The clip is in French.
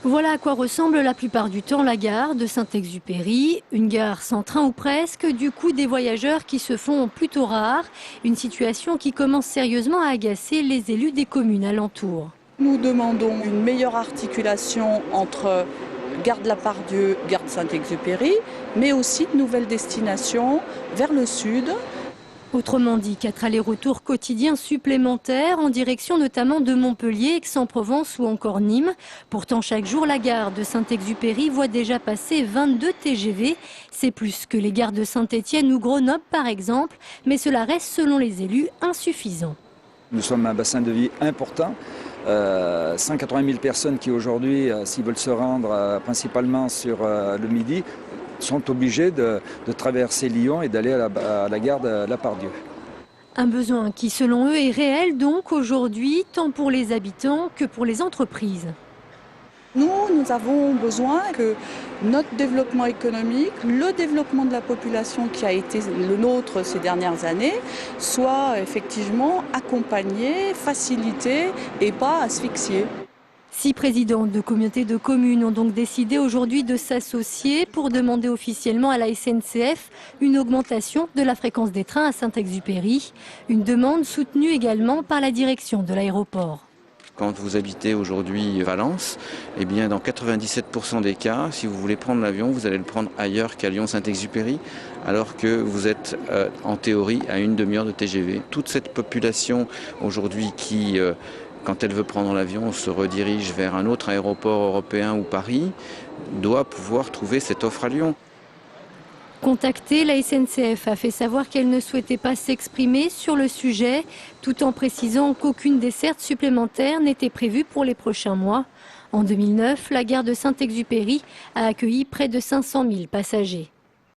Voilà à quoi ressemble la plupart du temps la gare de Saint-Exupéry. Une gare sans train ou presque, du coup des voyageurs qui se font plutôt rares. Une situation qui commence sérieusement à agacer les élus des communes alentours. Nous demandons une meilleure articulation entre gare de la Part-Dieu, gare de Saint-Exupéry, mais aussi de nouvelles destinations vers le sud. Autrement dit, 4 allers-retours quotidiens supplémentaires en direction notamment de Montpellier, Aix-en-Provence ou encore Nîmes. Pourtant, chaque jour, la gare de Saint-Exupéry voit déjà passer 22 TGV. C'est plus que les gares de Saint-Étienne ou Grenoble, par exemple, mais cela reste, selon les élus, insuffisant. Nous sommes un bassin de vie important. 180 000 personnes qui aujourd'hui, s'ils veulent se rendre principalement sur le Midi, sont obligés de traverser Lyon et d'aller à la gare de la Part-Dieu. Un besoin qui, selon eux, est réel donc aujourd'hui, tant pour les habitants que pour les entreprises. Nous avons besoin que notre développement économique, le développement de la population qui a été le nôtre ces dernières années, soit effectivement accompagné, facilité et pas asphyxié. 6 présidents de communautés de communes ont donc décidé aujourd'hui de s'associer pour demander officiellement à la SNCF une augmentation de la fréquence des trains à Saint-Exupéry. Une demande soutenue également par la direction de l'aéroport. Quand vous habitez aujourd'hui Valence, eh bien dans 97% des cas, si vous voulez prendre l'avion, vous allez le prendre ailleurs qu'à Lyon-Saint-Exupéry, alors que vous êtes en théorie à une demi-heure de TGV. Toute cette population aujourd'hui qui, quand elle veut prendre l'avion, se redirige vers un autre aéroport européen ou Paris, doit pouvoir trouver cette offre à Lyon. Contactée, la SNCF a fait savoir qu'elle ne souhaitait pas s'exprimer sur le sujet, tout en précisant qu'aucune desserte supplémentaire n'était prévue pour les prochains mois. En 2009, la gare de Saint-Exupéry a accueilli près de 500 000 passagers.